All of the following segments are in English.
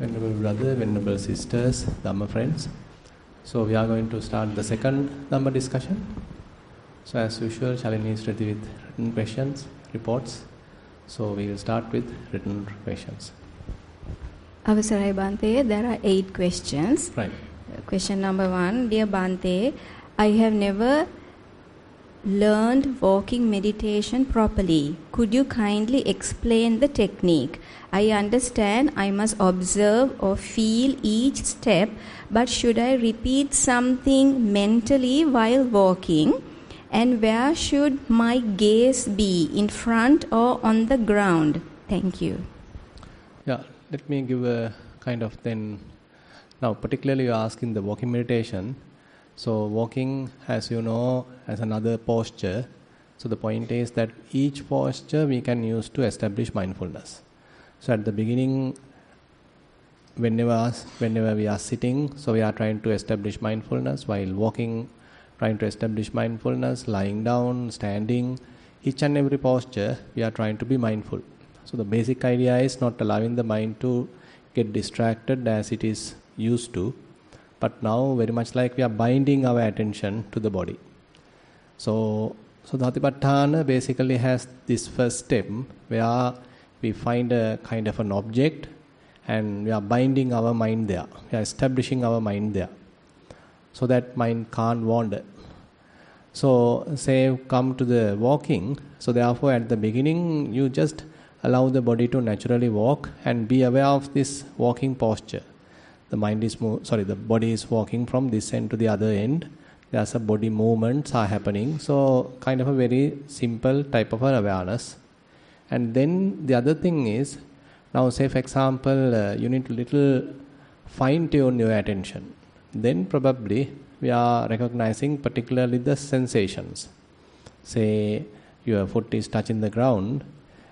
Venerable brother, venerable sisters, Dhamma friends. So we are going to start the second Dhamma discussion. So as usual, Shalini is ready with written questions, reports. So we will start with written questions. Avasarai Bhante, there are 8 questions. Right. Question number 1. Dear Bhante, I have never learned walking meditation properly. Could you kindly explain the technique? I understand I must observe or feel each step, but should I repeat something mentally while walking? And where should my gaze be, in front or on the ground? Thank you. Yeah, let me give a kind of then. Now, particularly you are asking the walking meditation. So walking, as you know, as another posture. So the point is that each posture we can use to establish mindfulness. So at the beginning, whenever we are sitting, so we are trying to establish mindfulness. While walking, trying to establish mindfulness. Lying down, standing, each and every posture, we are trying to be mindful. So the basic idea is not allowing the mind to get distracted as it is used to. But now very much like we are binding our attention to the body. So the Satipatthana basically has this first step where we find a kind of an object and we are binding our mind there. We are establishing our mind there. So that mind can't wander. So say come to the walking. So therefore at the beginning you just allow the body to naturally walk and be aware of this walking posture. The body is walking from this end to the other end. There's a body movements are happening. So kind of a very simple type of an awareness. And then the other thing is, now say for example, you need to little fine tune your attention. Then probably we are recognizing particularly the sensations. Say your foot is touching the ground.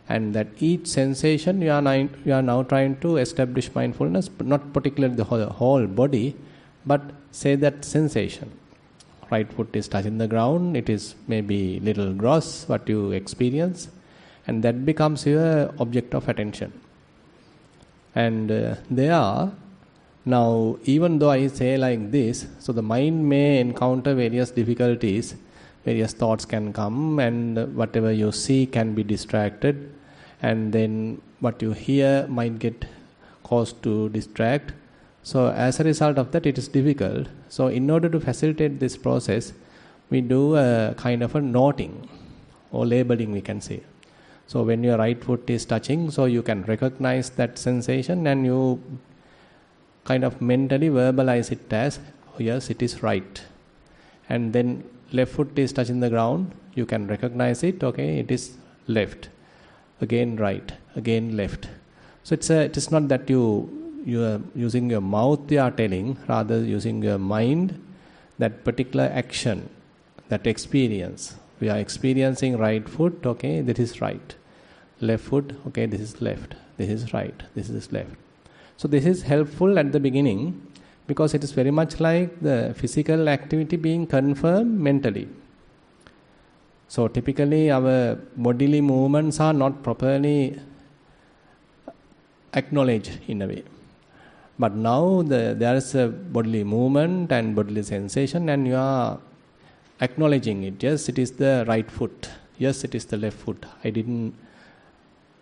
And that each sensation you are now trying to establish mindfulness, but not particularly the whole body, but say that sensation. Right foot is touching the ground, it is maybe little gross what you experience, and that becomes your object of attention. And there, now even though I say like this, so the mind may encounter various difficulties, various thoughts can come, and whatever you see can be distracted. And then what you hear might get caused to distract. So as a result of that, it is difficult. So in order to facilitate this process, we do a kind of a noting or labeling, we can say. So when your right foot is touching, so you can recognize that sensation and you kind of mentally verbalize it as, oh, yes, it is right. And then left foot is touching the ground, you can recognize it, okay, it is left. Again right, again left. So it is not that you are using your mouth, you are telling, rather using your mind, that particular action, that experience. We are experiencing right foot, okay, this is right. Left foot, okay, this is left. This is right, this is left. So this is helpful at the beginning because it is very much like the physical activity being confirmed mentally. So typically our bodily movements are not properly acknowledged in a way. But now there is a bodily movement and bodily sensation and you are acknowledging it. Yes, it is the right foot. Yes, it is the left foot. I didn't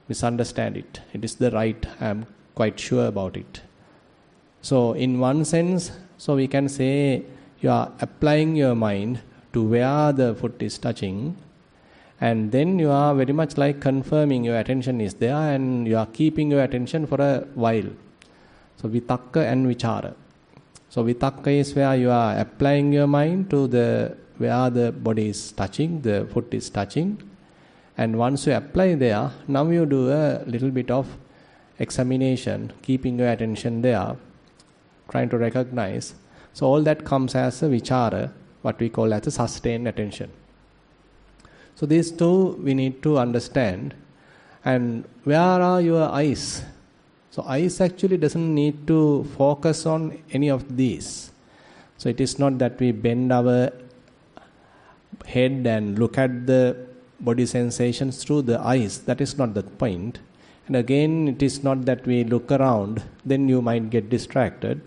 misunderstand it. It is the right. I am quite sure about it. So in one sense, so we can say you are applying your mind to where the foot is touching, and then you are very much like confirming your attention is there and you are keeping your attention for a while. So vitakka and vichara. So vitakka is where you are applying your mind to where the body is touching, the foot is touching, and once you apply there, now you do a little bit of examination, keeping your attention there, trying to recognize. So all that comes as a vichara, what we call as a sustained attention. So these two we need to understand. And where are your eyes? So eyes actually doesn't need to focus on any of these. So it is not that we bend our head and look at the body sensations through the eyes. That is not the point. And again, it is not that we look around, then you might get distracted.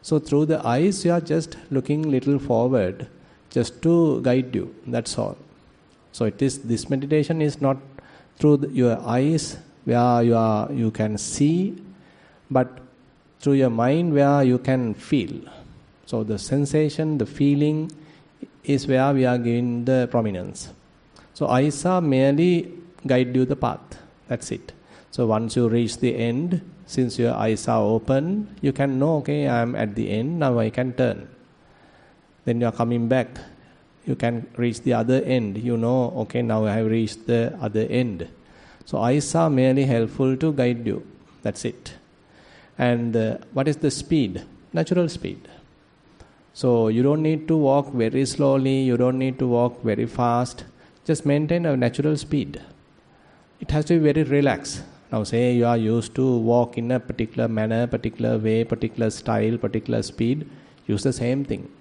So through the eyes, you are just looking little forward, just to guide you. That's all. So this meditation is not through your eyes where you can see, but through your mind where you can feel. So the sensation, the feeling is where we are giving the prominence. So eyes are merely guide you the path. That's it. So once you reach the end, since your eyes are open, you can know, okay, I am at the end, now I can turn. Then you are coming back. You can reach the other end. You know, okay, now I have reached the other end. So eyes are merely helpful to guide you. That's it. And what is the speed? Natural speed. So you don't need to walk very slowly. You don't need to walk very fast. Just maintain a natural speed. It has to be very relaxed. Now say you are used to walk in a particular manner, particular way, particular style, particular speed. Use the same thing.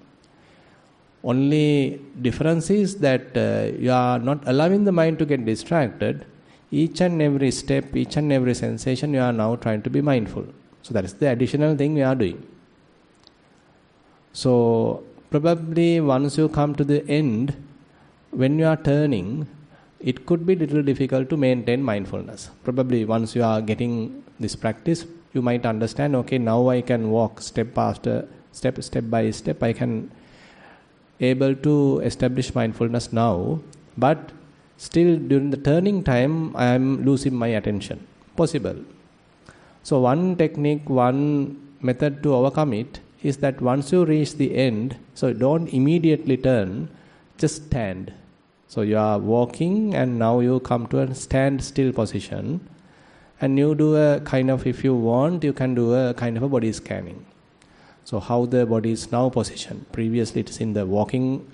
Only difference is that you are not allowing the mind to get distracted. Each and every step, each and every sensation, you are now trying to be mindful. So that is the additional thing we are doing. So probably once you come to the end, when you are turning, it could be little difficult to maintain mindfulness. Probably once you are getting this practice, you might understand, okay, now I can walk step after step, step by step. I can able to establish mindfulness now, but still during the turning time, I am losing my attention. Possible. So one technique, one method to overcome it is that once you reach the end, so don't immediately turn, just stand. So you are walking and now you come to a standstill position and you do a kind of, if you want, you can do a kind of a body scanning. So how the body is now positioned. Previously it is in the walking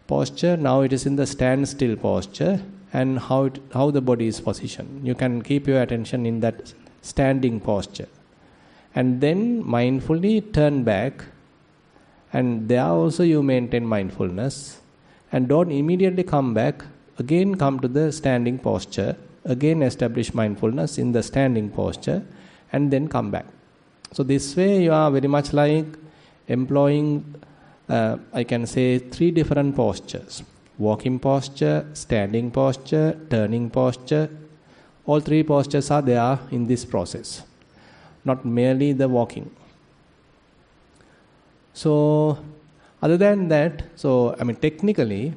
posture, now it is in the standstill posture, and how the body is positioned. You can keep your attention in that standing posture. And then mindfully turn back, and there also you maintain mindfulness. And don't immediately come back, again come to the standing posture, again establish mindfulness in the standing posture, and then come back. So this way you are very much like employing, I can say, 3 different postures. Walking posture, standing posture, turning posture. All 3 postures are there in this process, not merely the walking. So other than that, so technically,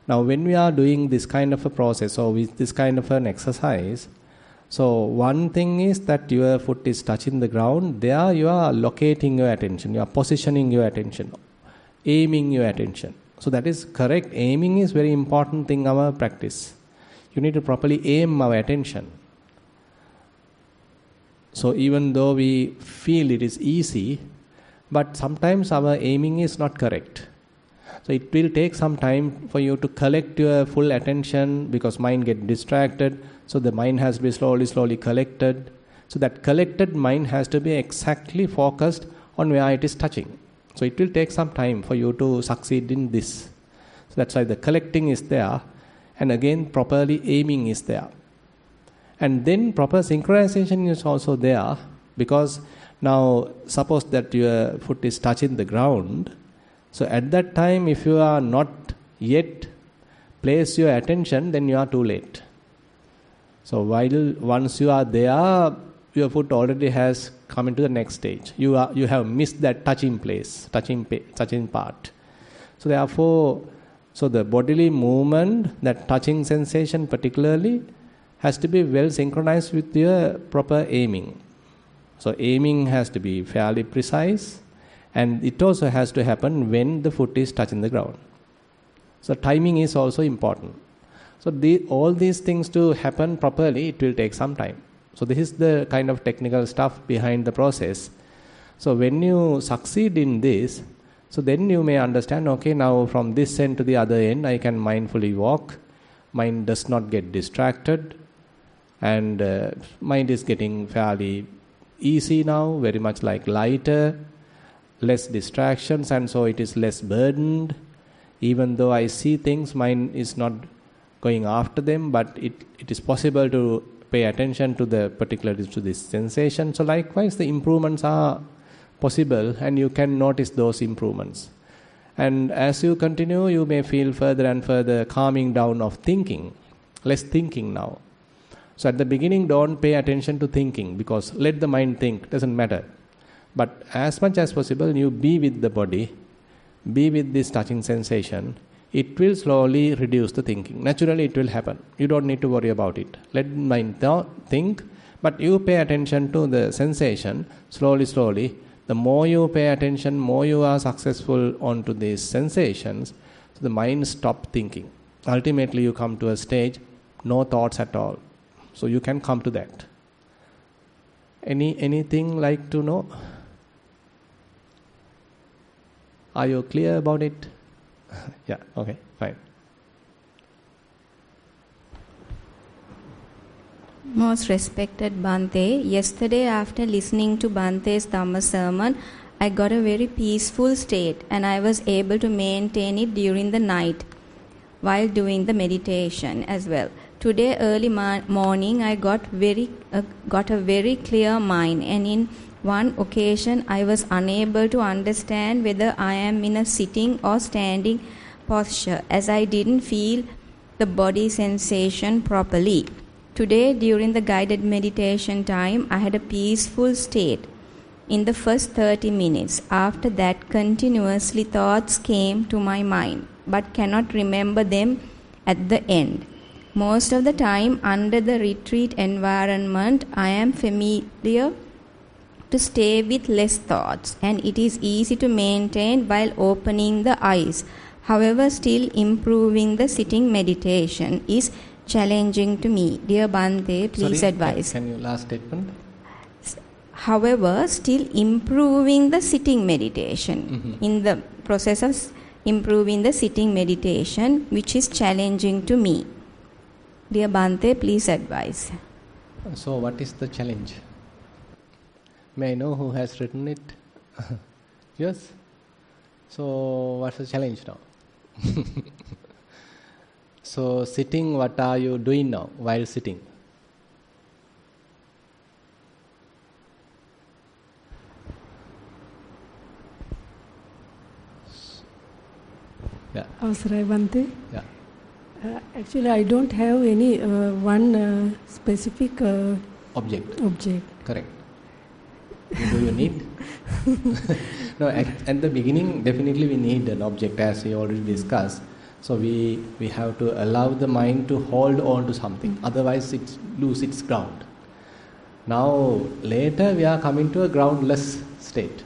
now when we are doing this kind of a process or with this kind of an exercise, so one thing is that your foot is touching the ground. There you are locating your attention, you are positioning your attention, aiming your attention. So that is correct. Aiming is very important thing in our practice. You need to properly aim our attention. So even though we feel it is easy, but sometimes our aiming is not correct. So it will take some time for you to collect your full attention because mind get distracted. So the mind has to be slowly collected. So that collected mind has to be exactly focused on where it is touching. So it will take some time for you to succeed in this. So that's why the collecting is there. And again, properly aiming is there. And then proper synchronization is also there, because now suppose that your foot is touching the ground. So at that time, if you are not yet place your attention, then you are too late. So once you are there, your foot already has come into the next stage. You have missed that touching place, touching part. So therefore, so the bodily movement, that touching sensation particularly, has to be well synchronized with your proper aiming. So aiming has to be fairly precise, and it also has to happen when the foot is touching the ground. So timing is also important. So all these things to happen properly, it will take some time. So this is the kind of technical stuff behind the process. So when you succeed in this, so then you may understand, okay, now from this end to the other end, I can mindfully walk. Mind does not get distracted. And mind is getting fairly easy now, very much like lighter, less distractions, and so it is less burdened. Even though I see things, mind is not going after them, but it is possible to pay attention to particularly to this sensation. So likewise, the improvements are possible, and you can notice those improvements. And as you continue, you may feel further and further calming down of thinking, less thinking now. So at the beginning, don't pay attention to thinking, because let the mind think, doesn't matter. But as much as possible, you be with the body, be with this touching sensation. It will slowly reduce the thinking. Naturally, it will happen. You don't need to worry about it. Let the mind think, but you pay attention to the sensation slowly, slowly. The more you pay attention, more you are successful onto these sensations, so the mind stops thinking. Ultimately, you come to a stage, no thoughts at all. So you can come to that. Anything like to know? Are you clear about it? Yeah, okay, fine. Most respected Bhante, yesterday after listening to Bhante's Dhamma sermon, I got a very peaceful state and I was able to maintain it during the night while doing the meditation as well. Today early morning I got a very clear mind, and in one occasion I was unable to understand whether I am in a sitting or standing posture, as I didn't feel the body sensation properly. Today during the guided meditation time I had a peaceful state in the first 30 minutes. After that, continuously thoughts came to my mind, but cannot remember them at the end. Most of the time under the retreat environment I am familiar to stay with less thoughts, and it is easy to maintain while opening the eyes. However, still improving the sitting meditation is challenging to me. Dear Bhante, please advise. Can you last statement? However, still improving the sitting meditation, in the process of improving the sitting meditation, which is challenging to me. Dear Bhante, please advise. So what is the challenge? May I know who has written it? Yes? So what's the challenge now? So sitting, what are you doing now while sitting? Yeah. Avasarai Bhante. Yeah. Actually, I don't have any one specific Object. Correct. Do you need? No, at the beginning, definitely we need an object, as we already discussed. So we have to allow the mind to hold on to something, otherwise it loses its ground. Now later we are coming to a groundless state.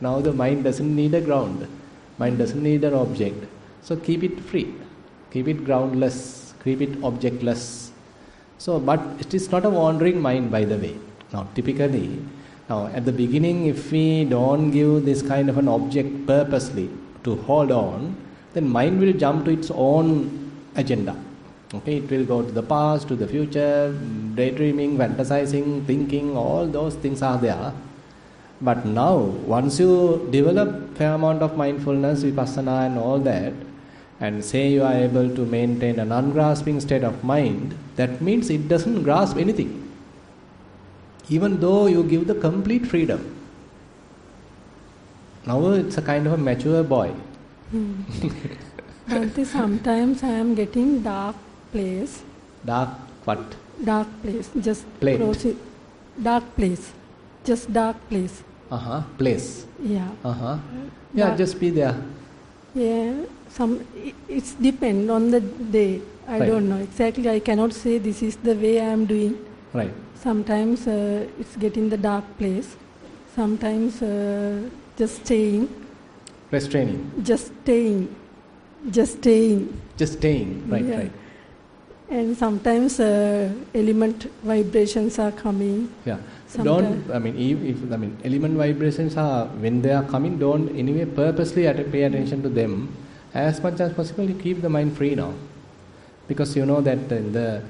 Now the mind doesn't need a ground, mind doesn't need an object. So keep it free, keep it groundless, keep it objectless. So, but it is not a wandering mind, by the way. Now typically, at the beginning, if we don't give this kind of an object purposely to hold on, then mind will jump to its own agenda. Okay, it will go to the past, to the future, daydreaming, fantasizing, thinking, all those things are there. But now, once you develop fair amount of mindfulness, Vipassana and all that, and say you are able to maintain an ungrasping state of mind, that means it doesn't grasp anything. Even though you give the complete freedom. Now it's a kind of a mature boy. Bhante, sometimes I am getting dark place. Dark what? Dark place. Just Plate. proceed. Dark place. Just dark place. Place. Yeah. Yeah, just be there. Yeah. It's depend on the day. I Right. don't know exactly. I cannot say this is the way I am doing. Right. Sometimes it's getting the dark place. Sometimes just staying. Restraining. Just staying. Right, Yeah. right. And sometimes element vibrations are coming. Yeah. Sometime- Don't, element vibrations are, when they are coming, don't anyway purposely pay attention to them. As much as possible, you keep the mind free now. Because you know that in the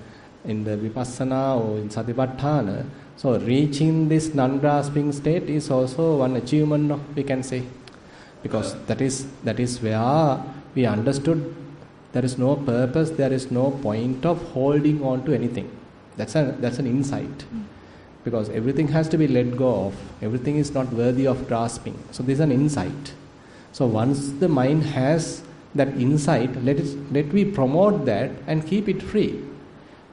Vipassana or in Satipatthana, so reaching this non-grasping state is also one achievement, we can say. Because that is where we understood There is no purpose, there is no point of holding on to anything. That's an insight. Because everything has to be let go of. Everything is not worthy of grasping. So this is an insight. So once the mind has that insight, let me promote that and keep it free.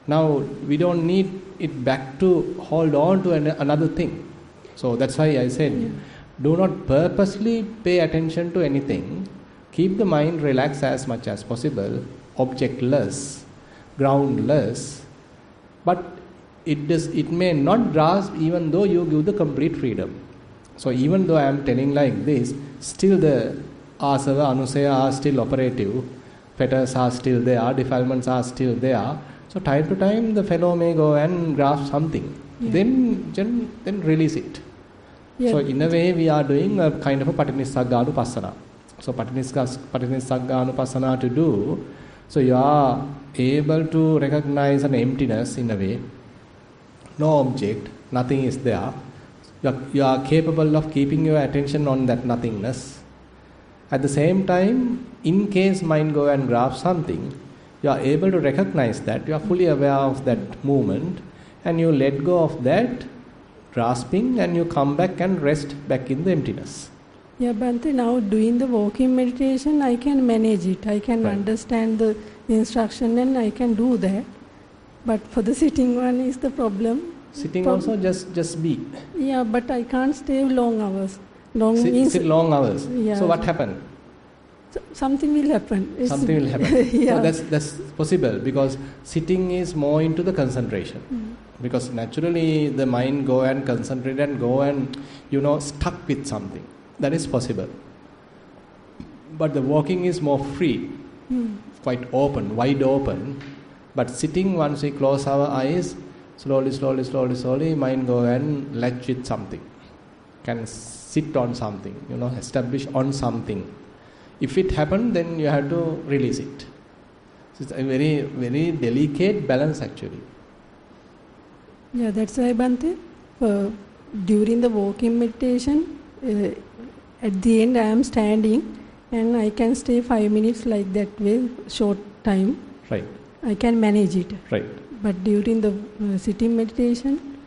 Now we don't need it back to hold on to another thing. So that's why I said, do not purposely pay attention to anything. Keep the mind relaxed as much as possible, objectless, groundless. But it may not grasp even though you give the complete freedom. So even though I am telling like this, still the asava, anusaya are still operative, fetters are still there, defilements are still there. So time to time the fellow may go and grasp something. Then release it. So in a way we are doing a kind of a Patinissagganupassana. So Patinissagganupassana to do, so you are able to recognize an emptiness in a way. No object, nothing is there. You are capable of keeping your attention on that nothingness. At the same time, in case mind go and grasp something, you are able to recognize that, you are fully aware of that movement, and you let go of that grasping and you come back and rest back in the emptiness. Yeah, Bhante, now doing the walking meditation, I can manage it. I can understand the instruction and I can do that. But for the sitting one is the problem. Sitting also just be. Yeah, but I can't stay long hours. Sit long hours. Yeah. So what happened? Something will happen. Something will happen. So that's possible because sitting is more into the concentration. Because naturally the mind go and concentrate and go and stuck with something. That is possible. But the walking is more free, quite open, wide open. But sitting, once we close our eyes, slowly, mind go and latch with something. Can sit on something, establish on something. If it happened, then you have to release it. So it's a very, very delicate balance actually. Yeah, that's why, Bhante, during the walking meditation, at the end I am standing and I can stay 5 minutes like that way, short time. Right. I can manage it. Right. But during the sitting meditation,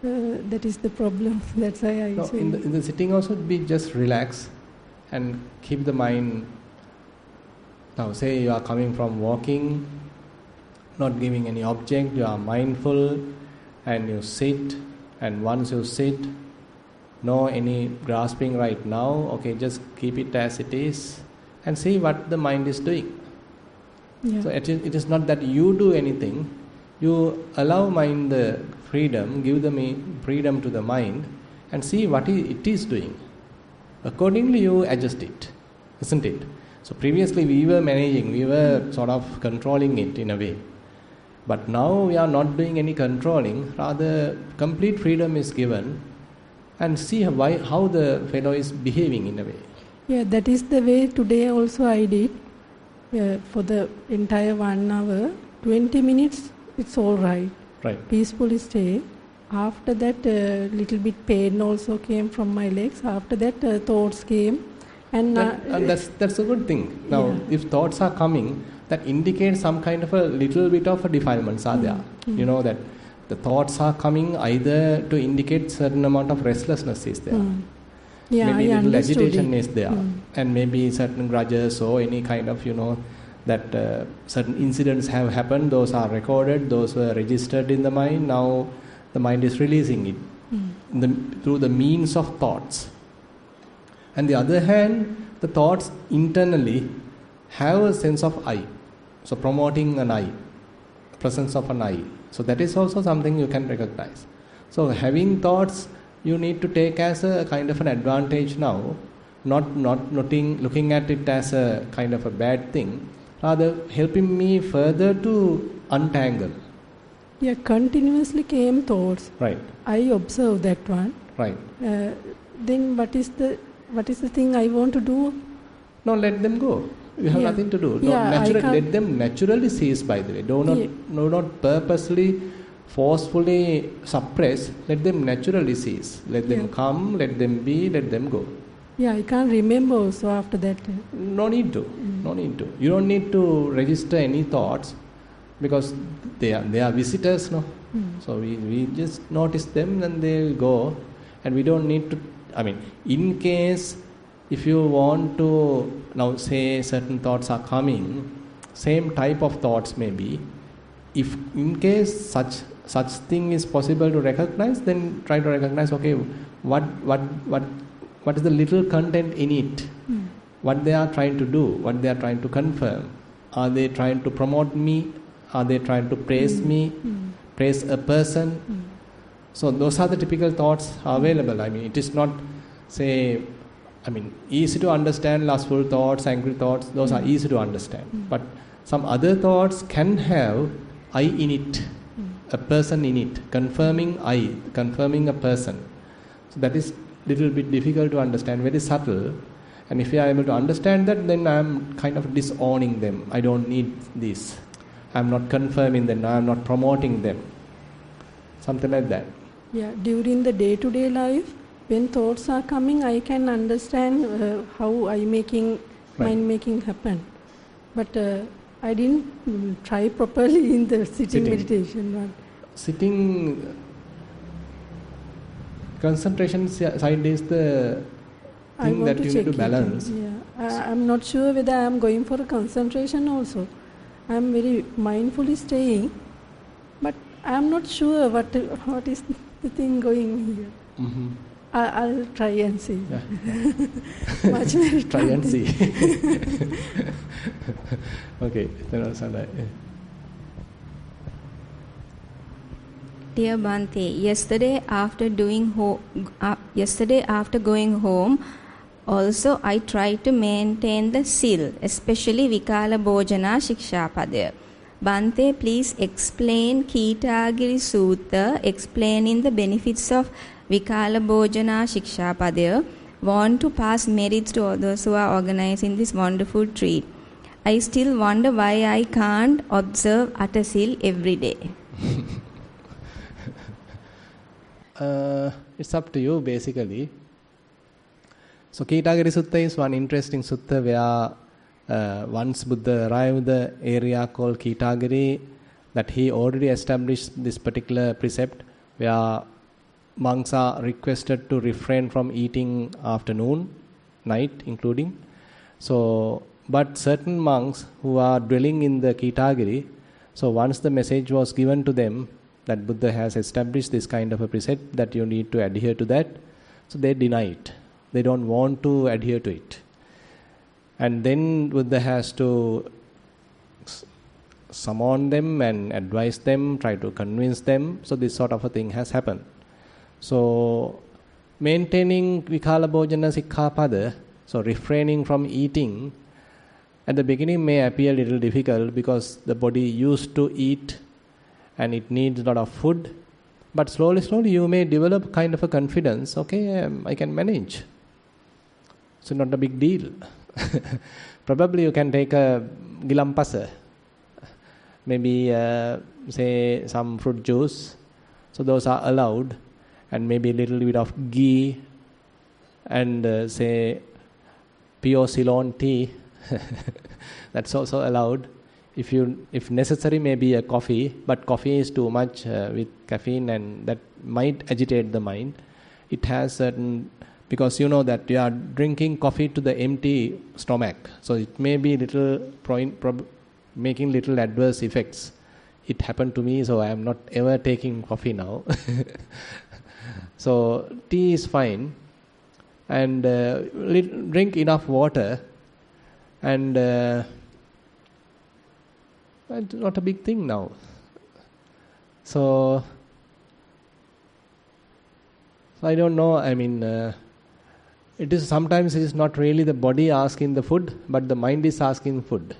that is the problem. That's why I say. In the sitting also be just relax and keep the mind. Now say you are coming from walking, not giving any object, you are mindful and you sit, and once you sit, no any grasping right now, okay, just keep it as it is and see what the mind is doing. Yeah. So it is not that you do anything, you allow mind the freedom, give the freedom to the mind and see what it is doing. Accordingly you adjust it, isn't it? So previously we were managing, we were sort of controlling it in a way. But now we are not doing any controlling, rather complete freedom is given and see how the fellow is behaving in a way. Yeah, that is the way today also I did. For the entire 1 hour, 20 minutes, it's all right. Right. Peacefully stay. After that, little bit pain also came from my legs. After that, thoughts came. And that's a good thing. Now, if thoughts are coming, that indicates some kind of a little bit of a defilements are there. You know that the thoughts are coming either to indicate certain amount of restlessness is there. Yeah, maybe I little agitation it. is there, and maybe certain grudges or any kind of that certain incidents have happened. Those are recorded, those were registered in the mind. Now the mind is releasing it through the means of thoughts. And the other hand, the thoughts internally have a sense of I, so promoting an I, presence of an I. So that is also something you can recognize. So having thoughts, you need to take as a kind of an advantage now, not looking at it as a kind of a bad thing, rather helping me further to untangle. Yeah, continuously came thoughts. Right. I observe that one. Right. Then what is the thing I want to do? No, let them go. You have nothing to do. Let them naturally cease, by the way. Do not purposely, forcefully suppress. Let them naturally cease. Let them come, let them be, let them go. Yeah, I can't remember also after that. No need to. No need to. You don't need to register any thoughts because they are visitors, no? So we just notice them and they will go, and we don't need to. I mean, in case if you want to now say certain thoughts are coming, same type of thoughts maybe. If in case such thing is possible to recognize, then try to recognize. Okay, what is the little content in it? What they are trying to do? What they are trying to confirm? Are they trying to promote me? Are they trying to praise me? Praise a person? So those are the typical thoughts available. I mean, it is not, easy to understand lustful thoughts, angry thoughts, those are easy to understand. But some other thoughts can have I in it, a person in it, confirming I, confirming a person. So that is little bit difficult to understand, very subtle. And if you are able to understand that, then I am kind of disowning them. I don't need this. I am not confirming them. I am not promoting them. Something like that. Yeah, during the day-to-day life, when thoughts are coming, I can understand how mind making happen. But I didn't try properly in the sitting meditation. Sitting concentration side is the thing that you need to balance. I'm not sure whether I'm going for a concentration also. I'm very mindfully staying, but I'm not sure what is the thing going here. I'll try and see. Much better. Try and see. Okay. Dear Bhante, yesterday after going home, also I tried to maintain the sil, especially Vikala Bhojana Shikshapadaya. Bhante, please explain Kitagiri Sutta, explaining the benefits of Vikala Bhojana Shikshapadaya. Want to pass merits to others who are organizing this wonderful treat. I still wonder why I can't observe Atasil every day. It's up to you basically. So Kitagiri Sutta is one interesting sutta where once Buddha arrived the area called Kitagiri, that he already established this particular precept where monks are requested to refrain from eating afternoon, night including. So, but certain monks who are dwelling in the Kitagiri, so once the message was given to them that Buddha has established this kind of a precept that you need to adhere to that, so they deny it. They don't want to adhere to it. And then Buddha has to summon them and advise them, try to convince them. So this sort of a thing has happened. So maintaining Vikala Bhojana Sikkhapada, so refraining from eating, at the beginning may appear a little difficult because the body used to eat and it needs a lot of food. But slowly you may develop kind of a confidence, okay, I can manage. So not a big deal. Probably you can take a gilampasa, maybe say some fruit juice, so those are allowed, and maybe a little bit of ghee, and say pure Ceylon tea, that's also allowed. If necessary, maybe a coffee, but coffee is too much with caffeine and that might agitate the mind. It has certain, because you know that you are drinking coffee to the empty stomach, so it may be making little adverse effects. It happened to me, so I am not ever taking coffee now. So tea is fine, and drink enough water, and it's not a big thing now. So I don't know. I mean, it is sometimes it is not really the body asking the food, but the mind is asking food.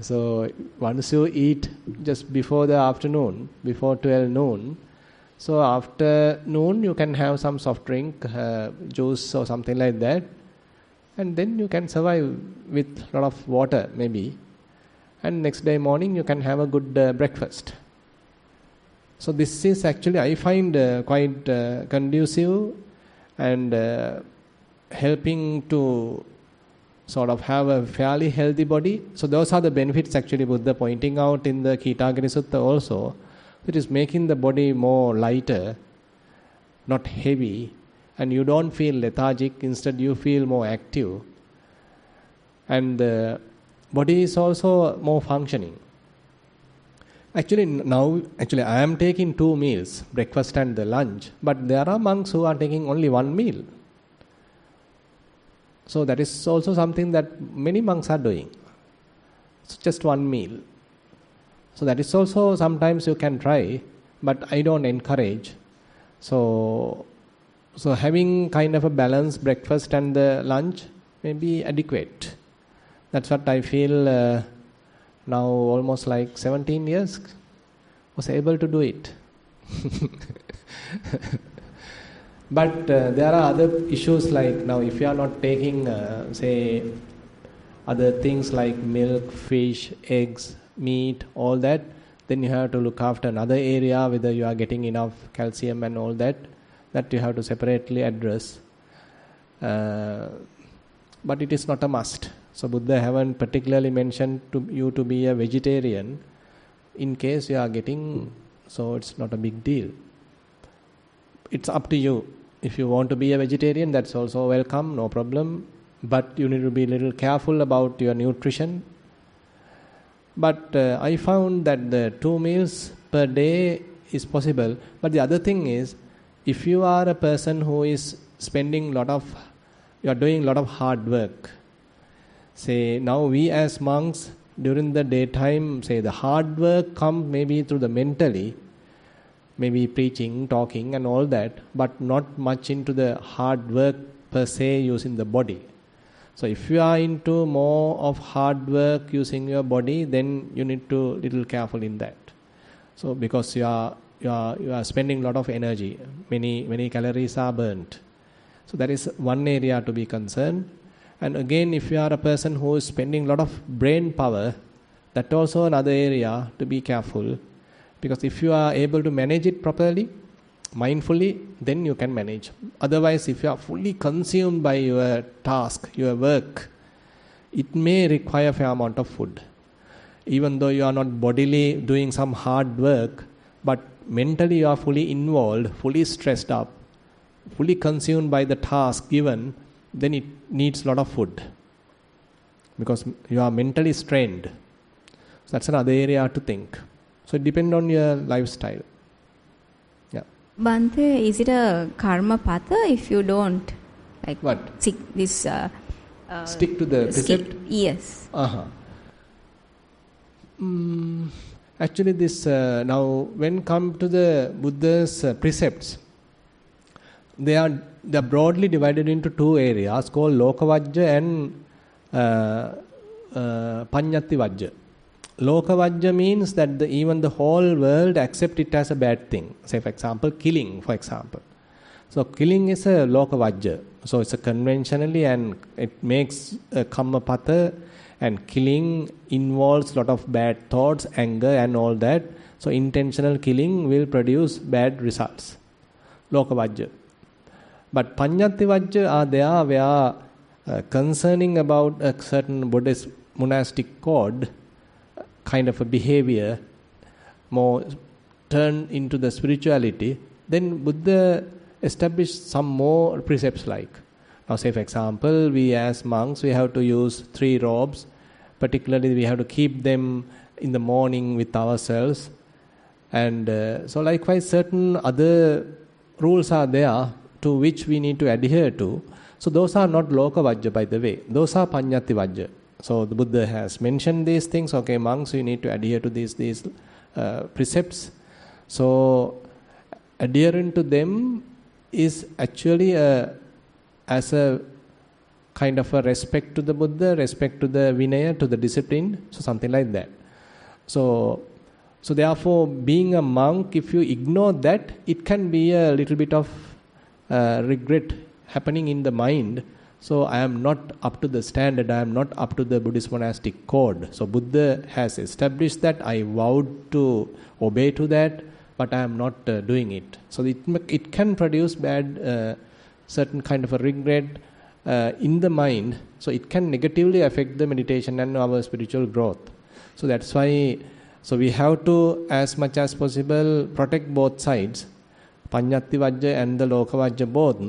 So once you eat just before the afternoon, before 12 noon, so after noon you can have some soft drink, juice or something like that, and then you can survive with a lot of water maybe, and next day morning you can have a good breakfast. So this is actually, I find quite conducive and helping to sort of have a fairly healthy body. So those are the benefits actually Buddha pointing out in the Kitagiri Sutta also. It is making the body more lighter, not heavy, and you don't feel lethargic, instead you feel more active. And the body is also more functioning. Actually I am taking 2 meals, breakfast and the lunch, but there are monks who are taking only 1 meal. So that is also something that many monks are doing. It's just 1 meal. So that is also sometimes you can try, but I don't encourage. So having kind of a balanced breakfast and the lunch may be adequate. That's what I feel now almost like 17 years was able to do it. But there are other issues like now if you are not taking say other things like milk, fish, eggs, meat, all that, then you have to look after another area whether you are getting enough calcium and all that you have to separately address. But it is not a must. So Buddha haven't particularly mentioned to you to be a vegetarian in case you are getting, so it's not a big deal. It's up to you. If you want to be a vegetarian, that's also welcome, no problem. But you need to be a little careful about your nutrition. But I found that the 2 meals per day is possible. But the other thing is, if you are a person who is you are doing a lot of hard work. Say now we as monks during the daytime, say the hard work comes maybe through the mentally, maybe preaching, talking and all that, but not much into the hard work per se using the body. So if you are into more of hard work using your body, then you need to be little careful in that. So because you are spending a lot of energy, many calories are burnt. So that is one area to be concerned. And again, if you are a person who is spending a lot of brain power, that also another area to be careful. Because if you are able to manage it properly, mindfully, then you can manage. Otherwise, if you are fully consumed by your task, your work, it may require a fair amount of food. Even though you are not bodily doing some hard work, but mentally you are fully involved, fully stressed up, fully consumed by the task given, then it needs a lot of food. Because you are mentally strained. So that's another area to think. So it depends on your lifestyle. Yeah. Bhante, is it a karma patha if you don't like what? Stick to the precept? Yes. Actually this now when come to the Buddha's precepts, they are broadly divided into 2 areas called Lokavajja and Panyati Vajja. Lokavajja means that even the whole world accept it as a bad thing. Say for example, killing for example. So killing is a Lokavajja. So it's a conventionally and it makes a Kammapatha, and killing involves a lot of bad thoughts, anger and all that. So intentional killing will produce bad results. Lokavajja. But Panyati Vajja are there where concerning about a certain Buddhist monastic code, kind of a behavior, more turn into the spirituality, then Buddha established some more precepts like. Now say for example, we as monks, we have to use 3 robes. Particularly we have to keep them in the morning with ourselves. And so likewise certain other rules are there to which we need to adhere to. So those are not Lokavajja by the way. Those are Panyati Vajja. So the Buddha has mentioned these things. Okay, monks, you need to adhere to these precepts. So adhering to them is actually as a kind of a respect to the Buddha, respect to the Vinaya, to the discipline. So something like that. So therefore, being a monk, if you ignore that, it can be a little bit of regret happening in the mind. So I am not up to the standard, I am not up to the Buddhist monastic code. So Buddha has established that, I vowed to obey to that, but I am not doing it. So it can produce bad certain kind of a regret in the mind, so it can negatively affect the meditation and our spiritual growth. So that's why, so we have to, as much as possible, protect both sides, Panyati Vajja and the Loka Vajja both.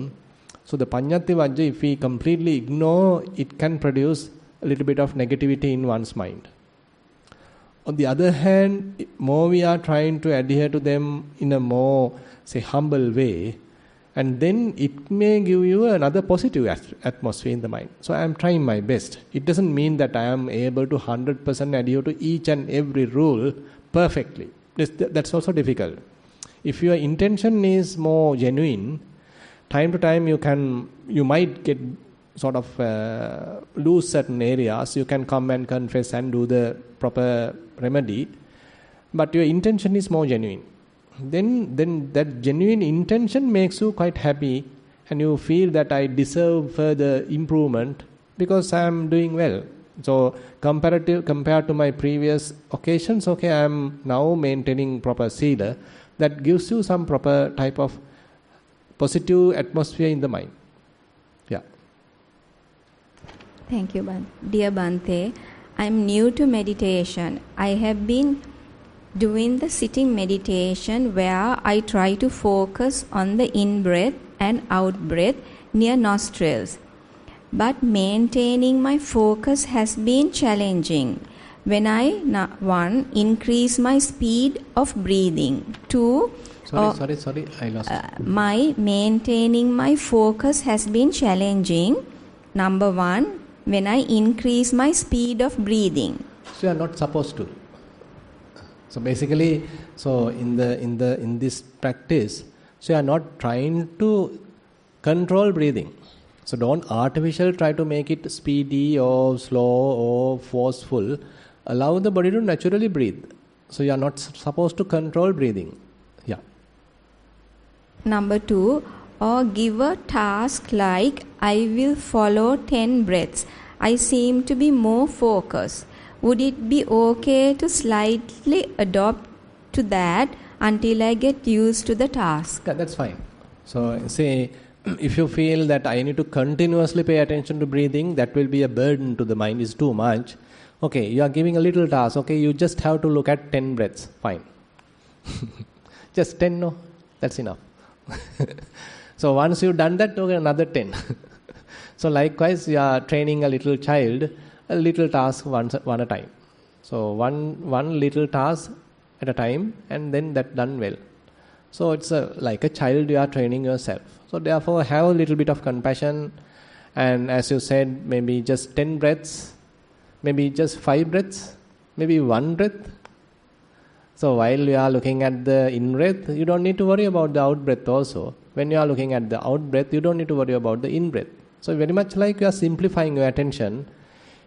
So the Panyati Vajja, if we completely ignore, it can produce a little bit of negativity in one's mind. On the other hand, more we are trying to adhere to them in a more, say, humble way, and then it may give you another positive atmosphere in the mind. So I am trying my best. It doesn't mean that I am able to 100% adhere to each and every rule perfectly. That's also difficult. If your intention is more genuine, time to time you might get sort of lose certain areas. You can come and confess and do the proper remedy, but your intention is more genuine. Then that genuine intention makes you quite happy, and you feel that I deserve further improvement because I am doing well. So compared to my previous occasions, okay, I am now maintaining proper sila. That gives you some proper type of positive atmosphere in the mind. Yeah. Thank you, dear Bhante. I am new to meditation. I have been doing the sitting meditation where I try to focus on the in-breath and out-breath near nostrils. But maintaining my focus has been challenging. When I, 1, increase my speed of breathing, 2, Sorry, I lost my maintaining my focus has been challenging. Number 1, when I increase my speed of breathing. So you are not supposed to. So basically, so in this practice, so you are not trying to control breathing. So don't artificially try to make it speedy or slow or forceful. Allow the body to naturally breathe. So you are not supposed to control breathing. Yeah. Number 2, or give a task like I will follow 10 breaths. I seem to be more focused. Would it be okay to slightly adopt to that until I get used to the task? Yeah, that's fine. So say, if you feel that I need to continuously pay attention to breathing, that will be a burden to the mind, is too much. Okay, you are giving a little task. Okay, you just have to look at 10 breaths. Fine. Just 10, no? That's enough. So once you've done that, okay, another 10. So likewise, you are training a little child, a little task one at a time. So one little task at a time, and then that done well. So it's like a child, you are training yourself. So therefore, have a little bit of compassion, and as you said, maybe just 10 breaths, maybe just 5 breaths, maybe 1 breath. So while you are looking at the in-breath, you don't need to worry about the out-breath also. When you are looking at the out-breath, you don't need to worry about the in-breath. So very much like you are simplifying your attention.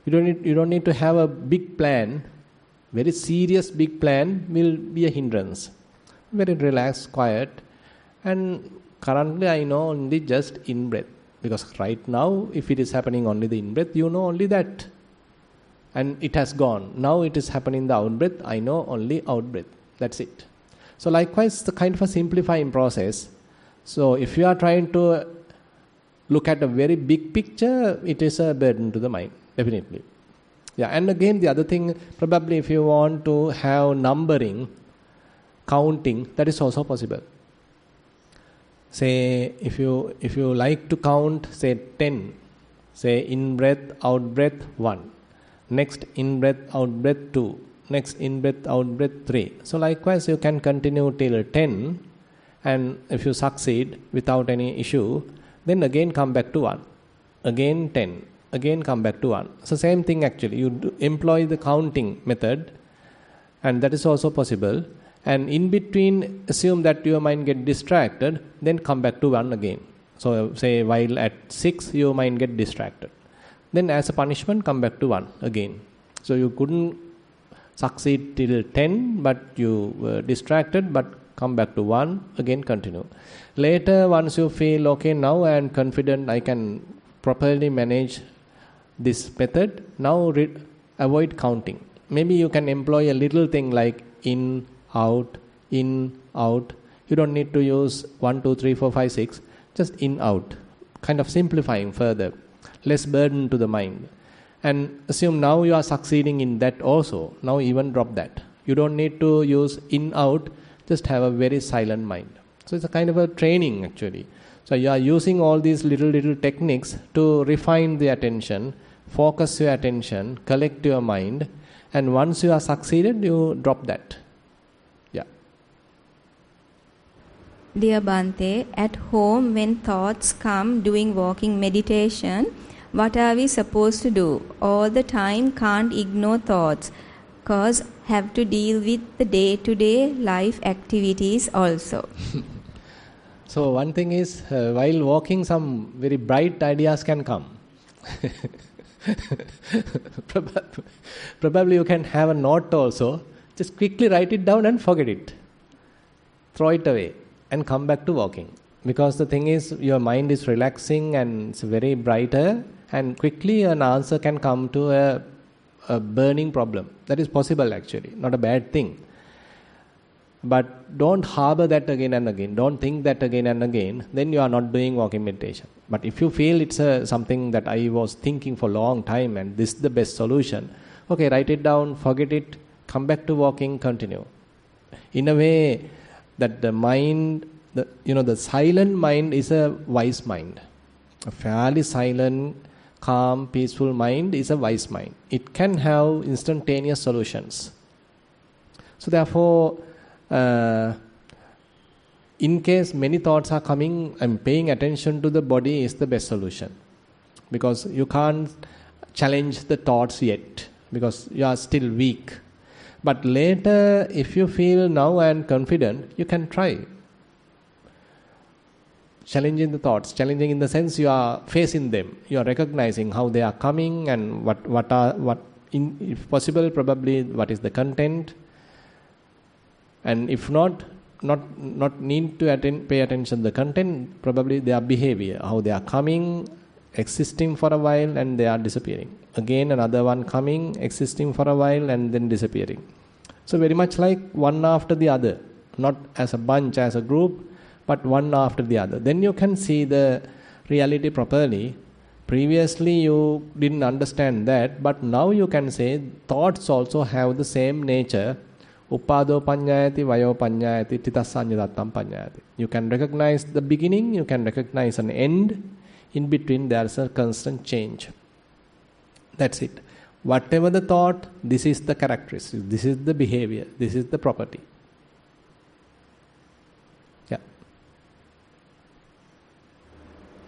You don't need to have a big plan. Very serious big plan will be a hindrance. Very relaxed, quiet. And currently I know only just in-breath. Because right now, if it is happening only the in-breath, you know only that. And it has gone. Now it is happening the out-breath, I know only out-breath. That's it. So likewise, the kind of a simplifying process. So if you are trying to look at a very big picture, it is a burden to the mind, definitely. Yeah, and again the other thing, probably if you want to have numbering, counting, that is also possible. Say, if you like to count, say 10, say in breath, out breath 1. Next in breath, out breath 2. Next in breath, out breath 3. So likewise you can continue till 10, and if you succeed without any issue, then again come back to 1. Again 10. Again come back to 1. So same thing actually. You employ the counting method, and that is also possible. And in between, assume that your mind get distracted, then come back to 1 again. So say while at 6, your mind get distracted. Then as a punishment, come back to 1 again. So you couldn't succeed till 10, but you were distracted, but come back to 1, again continue. Later, once you feel, okay, now I am confident, I can properly manage this method, now avoid counting. Maybe you can employ a little thing like in, out. You don't need to use 1, 2, 3, 4, 5, 6, just in, out. kind of simplifying further, less burden to the mind. And assume now you are succeeding in that also. Now even drop that. You don't need to use in, out, just have a very silent mind. So it's a kind of a training actually. So you are using all these little techniques to refine the attention, focus your attention, collect your mind, and once you are succeeded, you drop that. Yeah. Dear Bhante, at home when thoughts come doing walking meditation, what are we supposed to do? All the time can't ignore thoughts, cause have to deal with the day-to-day life activities also. So one thing is, while walking, some very bright ideas can come. Probably you can have a note also. Just quickly write it down and forget it. Throw it away and come back to walking. Because the thing is, your mind is relaxing and it's very brighter, and quickly an answer can come to a burning problem. That is possible actually, not a bad thing. But don't harbor that again and again. Don't think that again and again. Then you are not doing walking meditation. But if you feel it's something that I was thinking for a long time and this is the best solution, okay, write it down, forget it, come back to walking, continue. In a way that the mind, the silent mind is a wise mind. A fairly silent, calm, peaceful mind is a wise mind. It can have instantaneous solutions. So therefore, in case many thoughts are coming, and paying attention to the body is the best solution. Because you can't challenge the thoughts yet, because you are still weak. But later, if you feel now and confident, you can try. Challenging the thoughts, challenging in the sense you are facing them, you are recognizing how they are coming and if possible, probably what is the content. And if not need to pay attention to the content, probably their behavior, how they are coming, existing for a while and they are disappearing. Again another one coming, existing for a while and then disappearing. So very much like one after the other, not as a bunch, as a group, but one after the other. Then you can see the reality properly. Previously you didn't understand that, but now you can say thoughts also have the same nature. Uppado panyayati, vayo panyayati, titassanyadattam panyayati. You can recognize the beginning, you can recognize an end. In between there is a constant change. That's it. Whatever the thought, this is the characteristic, this is the behavior, this is the property. Yeah.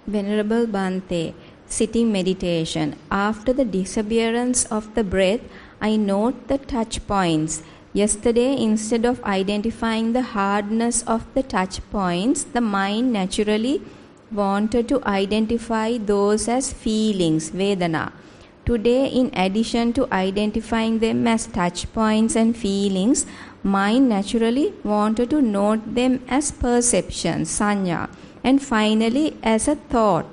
Venerable Bhante, sitting meditation. After the disappearance of the breath, I note the touch points. Yesterday, instead of identifying the hardness of the touch points, the mind naturally wanted to identify those as feelings, Vedana. Today, in addition to identifying them as touch points and feelings, mind naturally wanted to note them as perceptions, Sanya, and finally as a thought.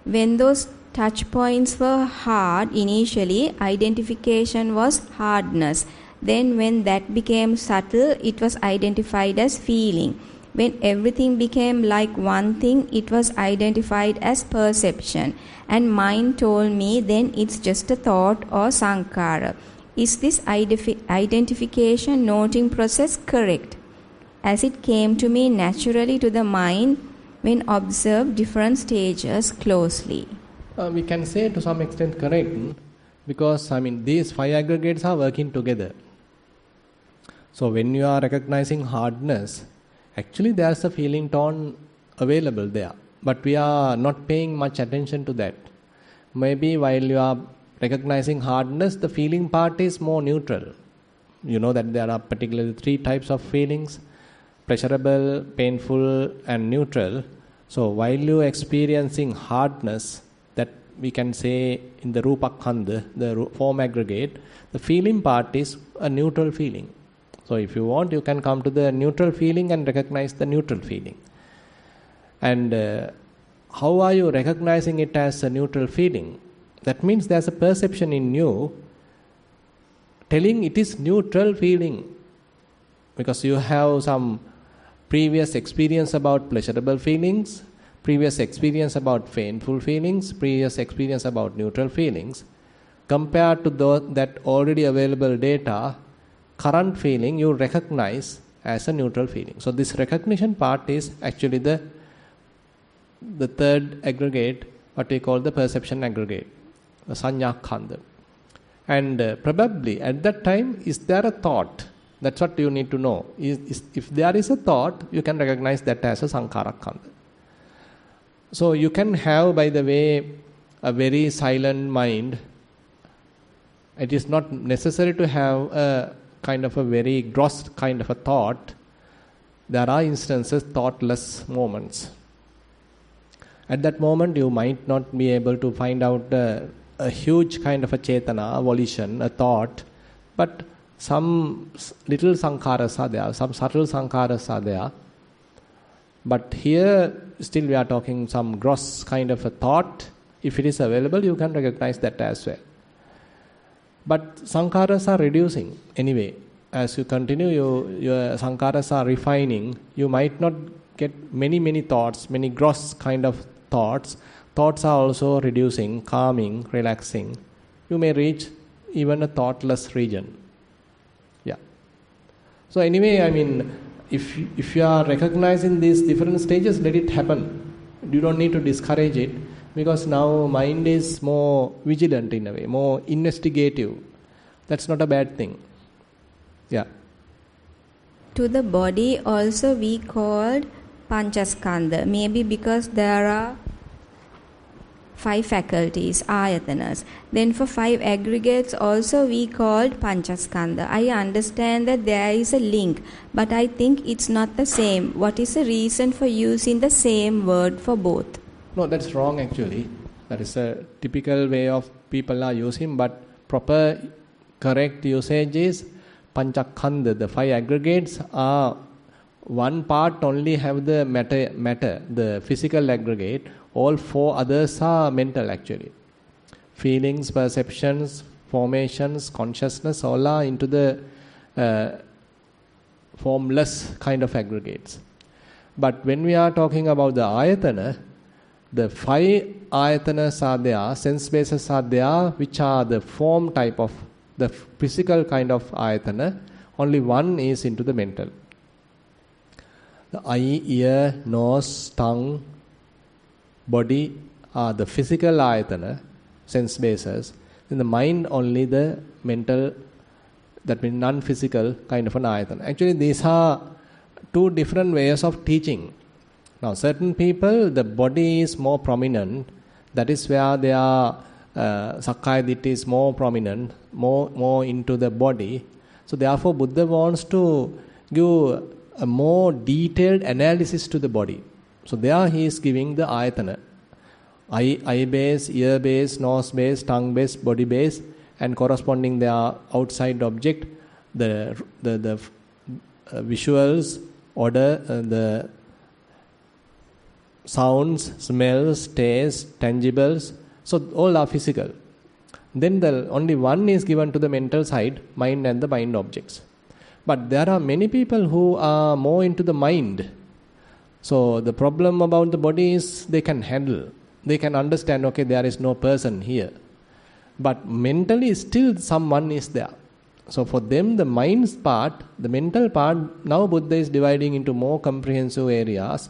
When those touch points were hard, initially identification was hardness. Then when that became subtle, it was identified as feeling. When everything became like one thing, it was identified as perception. And mind told me then it's just a thought or sankhara. Is this identification noting process correct? As it came to me naturally to the mind when observed different stages closely. We can say to some extent correct, because these 5 aggregates are working together. So when you are recognizing hardness, actually there's a feeling tone available there, but we are not paying much attention to that. Maybe while you are recognizing hardness, the feeling part is more neutral. You know that there are particularly 3 types of feelings: pleasurable, painful and neutral. So while you are experiencing hardness, that we can say in the Rupakkhanda, the form aggregate, the feeling part is a neutral feeling. So if you want, you can come to the neutral feeling and recognize the neutral feeling. And how are you recognizing it as a neutral feeling? That means there's a perception in you telling it is neutral feeling. Because you have some previous experience about pleasurable feelings, previous experience about painful feelings, previous experience about neutral feelings, compared to that already available data, current feeling you recognize as a neutral feeling. So this recognition part is actually the third aggregate, what we call the perception aggregate, the sanya khanda. And probably at that time, is there a thought? That's what you need to know. If there is a thought, you can recognize that as a sankhara khanda. So you can have, by the way, a very silent mind. It is not necessary to have a kind of a very gross kind of a thought. There are instances, thoughtless moments. At that moment, you might not be able to find out a huge kind of a chetana, a volition, a thought, but some little sankharas are there, some subtle sankharas are there. But here, still we are talking some gross kind of a thought. If it is available, you can recognize that as well. But sankharas are reducing anyway. As you continue, your sankharas are refining. You might not get many thoughts, many gross kind of thoughts. Thoughts are also reducing, calming, relaxing. You may reach even a thoughtless region. Yeah. So anyway, I mean, if you are recognizing these different stages, let it happen. You don't need to discourage it, because now mind is more vigilant in a way, more investigative. That's not a bad thing. Yeah. To the body also we called Panchaskandha, maybe because there are 5 faculties, ayatanas. Then for 5 aggregates also we called Panchaskandha. I understand that there is a link, but I think it's not the same. What is the reason for using the same word for both? No, that's wrong actually. That is a typical way of people are using, but proper correct usage is Panchaskandha. The 5 aggregates are one part only have the matter, the physical aggregate. All 4 others are mental actually. Feelings, perceptions, formations, consciousness, all are into the formless kind of aggregates. But when we are talking about the ayatana, the 5 ayatanas are there, sense bases are there, which are the form type of the physical kind of ayatana. Only one is into the mental. The eye, ear, nose, tongue, body are the physical ayatana, sense bases. In the mind, only the mental, that means non-physical kind of an ayatana. Actually, these are 2 different ways of teaching. Now, certain people, the body is more prominent. That is where their Sakkaya Ditthi is more prominent, more into the body. So, therefore, Buddha wants to give a more detailed analysis to the body. So there he is giving the ayatana. Eye base, ear base, nose base, tongue base, body base, and corresponding their outside object, the visuals, odor, the sounds, smells, taste, tangibles. So all are physical. Then only one is given to the mental side, mind and the mind objects. But there are many people who are more into the mind. So the problem about the body is they can handle. They can understand, okay, there is no person here. But mentally still someone is there. So for them, the mind's part, the mental part, now Buddha is dividing into more comprehensive areas.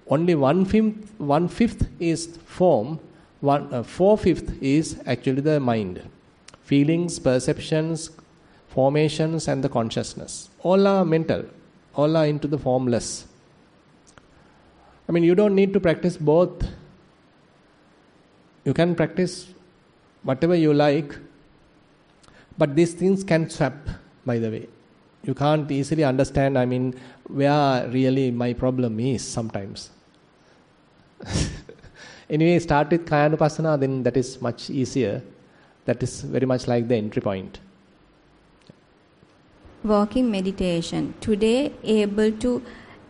Only 1/5 is form, 4/5 is actually the mind. Feelings, perceptions, formations and the consciousness. All are mental. All are into the formless. I mean, you don't need to practice both. You can practice whatever you like, but these things can swap, by the way. You can't easily understand, I mean, where really my problem is sometimes. Anyway, start with Kayanupassana, then that is much easier. That is very much like the entry point. Walking meditation. Today, able to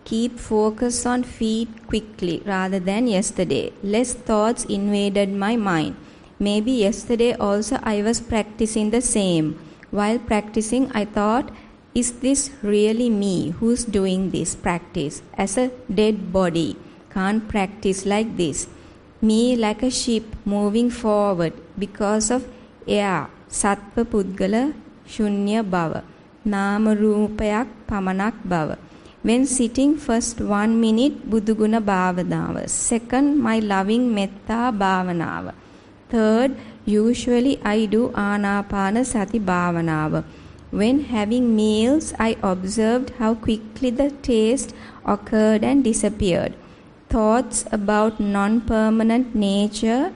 keep focus on feet quickly rather than yesterday. Less thoughts invaded my mind. Maybe yesterday also I was practicing the same. While practicing, I thought is this really me who's doing this practice? As a dead body, can't practice like this. Me like a ship moving forward because of air, sattva puddgala shunya bhava, nama roopayak pamanak bhava. When sitting, first 1 minute Buduguna bhavanava, second my loving metta bhavanava, third usually I do anapana sati bhavanava. When having meals, I observed how quickly the taste occurred and disappeared. Thoughts about non-permanent nature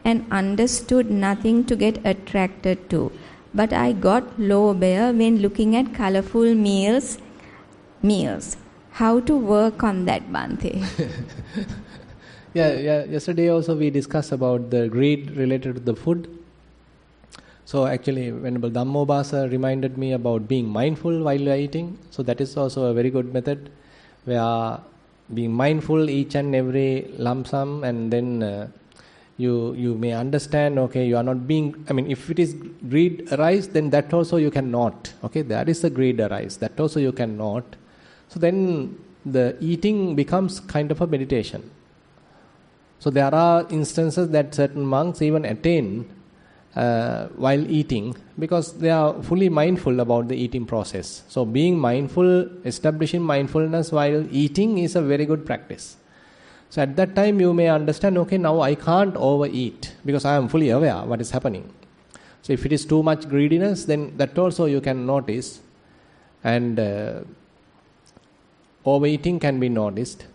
and understood nothing to get attracted to. But I got low bear when looking at colorful meals. How to work on that, Bhante? Yesterday also we discussed about the greed related to the food. So actually, Venerable Dhammobhasa reminded me about being mindful while eating. So that is also a very good method, where being mindful each and every lump sum, and then you may understand, okay, you are not being, if it is greed arise, then that also you cannot. Okay, that is the greed arise, that also you cannot. So then the eating becomes kind of a meditation. So there are instances that certain monks even attain while eating, because they are fully mindful about the eating process. So being mindful, establishing mindfulness while eating is a very good practice. So at that time you may understand, okay, now I can't overeat because I am fully aware what is happening. So if it is too much greediness, then that also you can notice, and overeating can be noticed.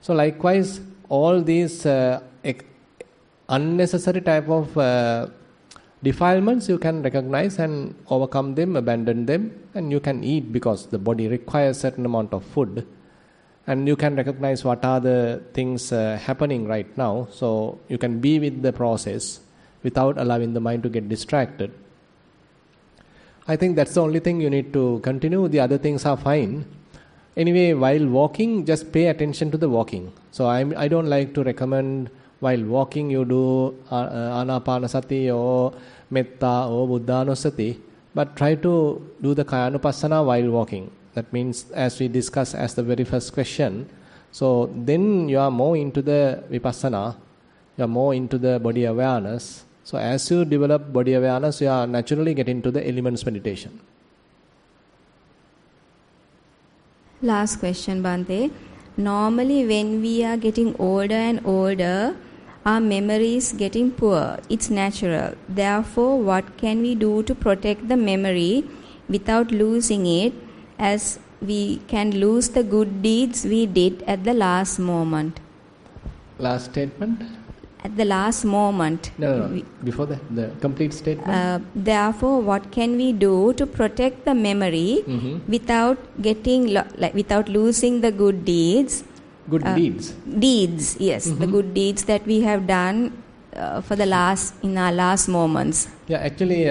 So likewise, all these unnecessary type of defilements you can recognize and overcome them, abandon them, and you can eat, because the body requires certain amount of food, and you can recognize what are the things happening right now, so you can be with the process without allowing the mind to get distracted. I think that's the only thing you need to continue. The other things are fine. Anyway, while walking, just pay attention to the walking. So I don't like to recommend while walking you do anapanasati or metta or buddhanusati, but try to do the kayanupassana while walking. That means, as we discussed as the very first question, so then you are more into the vipassana, you are more into the body awareness. So as you develop body awareness, you are naturally get into the elements meditation. Last question, Bhante. Normally when we are getting older and older, our memory is getting poor. It's natural. Therefore, what can we do to protect the memory without losing it, as we can lose the good deeds we did at the last moment? Last statement? At the last moment. No. Before that, the complete statement. Therefore, what can we do to protect the memory without getting without losing the good deeds? Good deeds. Deeds, yes, the good deeds that we have done in our last moments. Yeah, actually,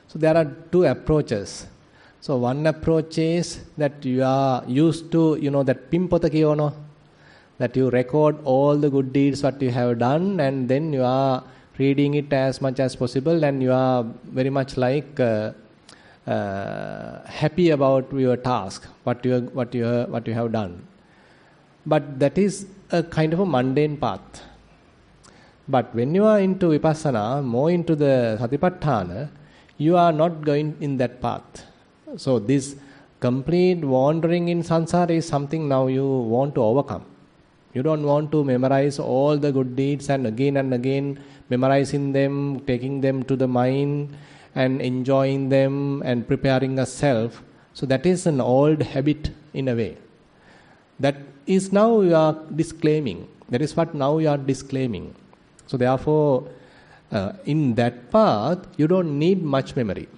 so there are two approaches. So one approach is that you are used to, that pimpota kiyono, that you record all the good deeds what you have done, and then you are reading it as much as possible, and you are very much like happy about your task, what you have done. But that is a kind of a mundane path. But when you are into Vipassana, more into the Satipatthana, you are not going in that path. So this complete wandering in samsara is something now you want to overcome. You don't want to memorize all the good deeds and again memorizing them, taking them to the mind and enjoying them and preparing a self. So that is an old habit in a way. That is now you are disclaiming. That is what now you are disclaiming. So therefore, in that path, you don't need much memory.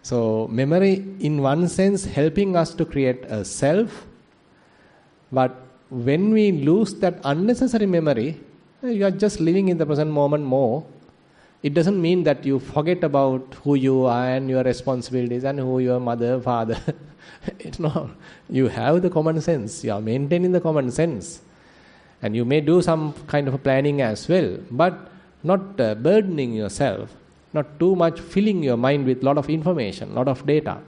So memory, in one sense, helping us to create a self. But when we lose that unnecessary memory, you are just living in the present moment more. It doesn't mean that you forget about who you are and your responsibilities and who your mother, father. It's not. You have the common sense. You are maintaining the common sense. And you may do some kind of a planning as well, but not burdening yourself. not too much filling your mind with lot of information, lot of data.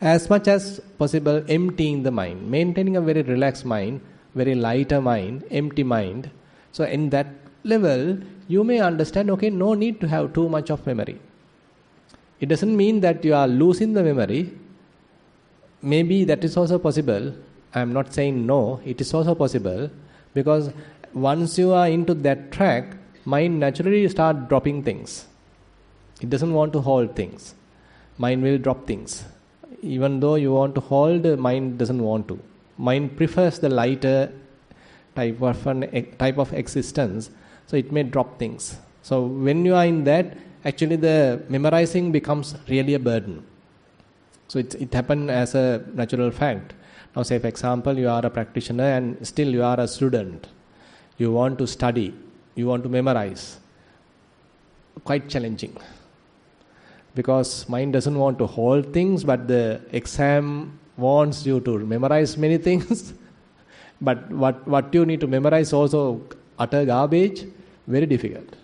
As much as possible, emptying the mind, maintaining a very relaxed mind, very lighter mind, empty mind. So in that level, you may understand, okay, no need to have too much of memory. It doesn't mean that you are losing the memory. Maybe that is also possible. I am not saying no, it is also possible, because once you are into that track, mind naturally start dropping things. It doesn't want to hold things. Mind will drop things. Even though you want to hold, mind doesn't want to. Mind prefers the lighter type of existence, so it may drop things. So when you are in that, actually the memorizing becomes really a burden. So it happens as a natural fact. Now say for example, you are a practitioner and still you are a student. You want to study, you want to memorize. Quite challenging. Because mind doesn't want to hold things, but the exam wants you to memorize many things. But what you need to memorize also utter garbage, very difficult.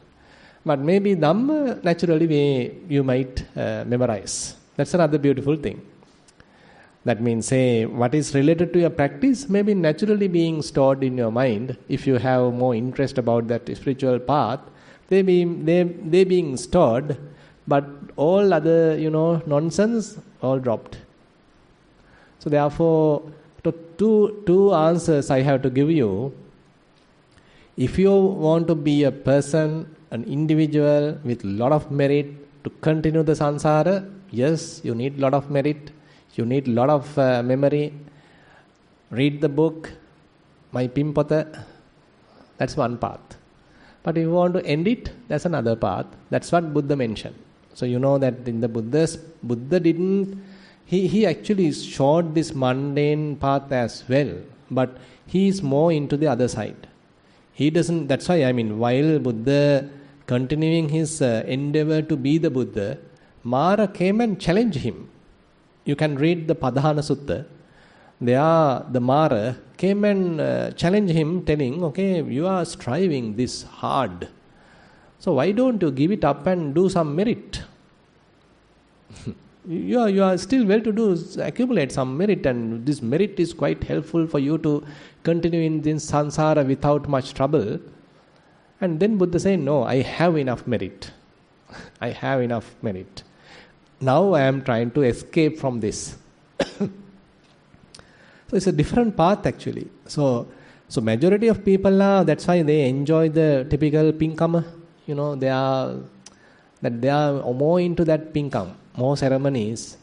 But maybe Dhamma, naturally you might memorize. That's another beautiful thing. That means, say, what is related to your practice may be naturally being stored in your mind. If you have more interest about that spiritual path, they being stored, but all other, nonsense, all dropped. So therefore, two answers I have to give you. If you want to be a person, an individual with lot of merit to continue the samsara, yes, you need lot of merit. You need lot of memory. Read the book, My Pimpota. That's one path. But if you want to end it, that's another path. That's what Buddha mentioned. So you know that in the Buddha didn't, he actually showed this mundane path as well, but he is more into the other side. He doesn't, that's why while Buddha continuing his endeavor to be the Buddha, Mara came and challenged him. You can read the Padhana Sutta. There the Mara came and challenged him, telling, okay, you are striving this hard. So why don't you give it up and do some merit? you are still well to do, accumulate some merit, and this merit is quite helpful for you to continue in this samsara without much trouble. And then Buddha said, no, I have enough merit. I have enough merit. Now I am trying to escape from this. So it's a different path actually. So majority of people now, that's why they enjoy the typical pinkama. They are more into that pinkam, more ceremonies,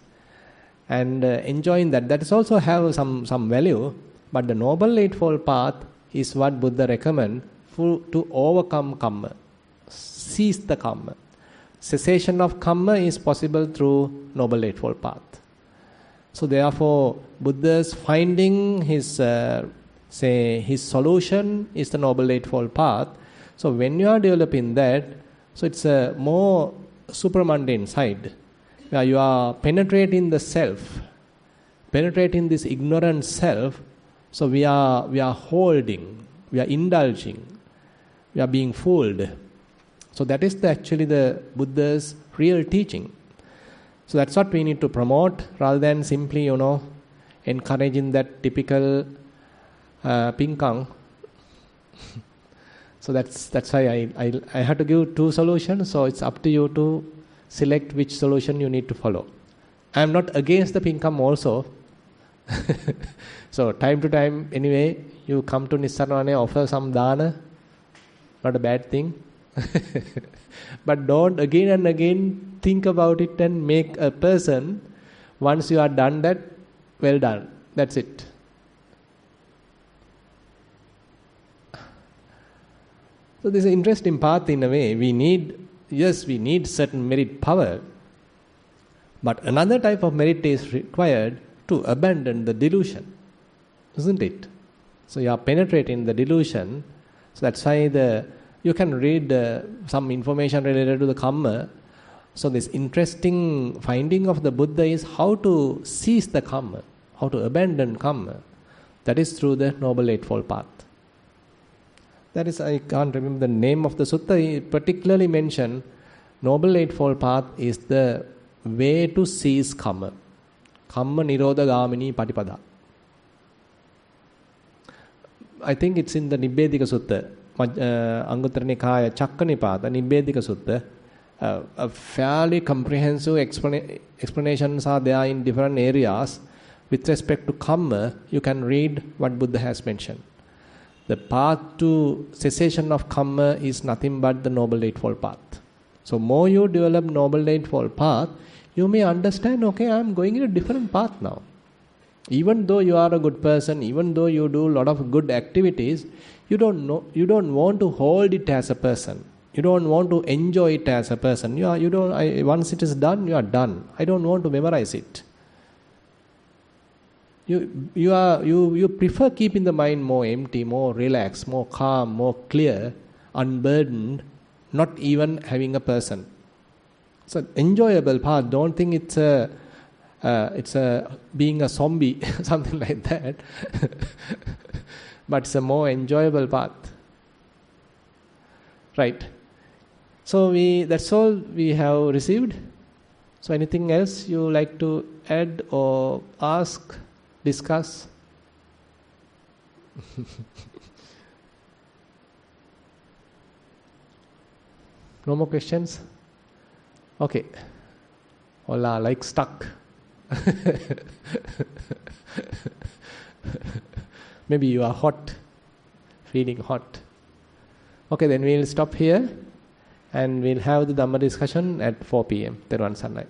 and enjoying that. That is also have some value. But the Noble Eightfold Path is what Buddha recommends to overcome karma, cease the karma. Cessation of karma is possible through Noble Eightfold Path. So therefore, Buddha's finding his solution is the Noble Eightfold Path. So when you are developing that, so it's a more supramundane side, where you are penetrating the self, penetrating this ignorant self. So we are holding, we are indulging, we are being fooled. So that is actually the Buddha's real teaching. So that's what we need to promote, rather than simply, encouraging that typical pinkang. So that's why I have to give two solutions. So it's up to you to select which solution you need to follow. I am not against the pinkam also. So time to time, anyway, you come to Nissarana, offer some dana. Not a bad thing. But don't again and again think about it and make a person. Once you are done that, well done. That's it. So this is an interesting path in a way. We need certain merit power. But another type of merit is required to abandon the delusion. Isn't it? So you are penetrating the delusion. So that's why you can read some information related to the karma. So this interesting finding of the Buddha is how to cease the karma, how to abandon karma. That is through the Noble Eightfold Path. That is, I can't remember the name of the sutta. He particularly mentioned Noble Eightfold Path is the way to cease karma. Kamma Nirodha Gamini Patipada. I think it's in the Nibbedika Sutta, Anguttara Nikaya Chakkanipada, Nibbedika Sutta. A fairly comprehensive explanations are there in different areas. With respect to karma, you can read what Buddha has mentioned. The path to cessation of karma is nothing but the Noble Eightfold Path. So more you develop Noble Eightfold Path, you may understand, okay, I am going in a different path now. Even though you are a good person, even though you do a lot of good activities, you don't want to hold it as a person. You don't want to enjoy it as a person. Once it is done, you are done. I don't want to memorize it. You prefer keeping the mind more empty, more relaxed, more calm, more clear, unburdened, not even having a person. It's an enjoyable path. Don't think it's a being a zombie, something like that. But it's a more enjoyable path. Right. So that's all we have received. So anything else you like to add or ask, discuss? No more questions? Okay. All are like stuck. Maybe you are hot, feeling hot. Okay, then we'll stop here and we'll have the Dhamma discussion at 4 p.m. Thero Sannai.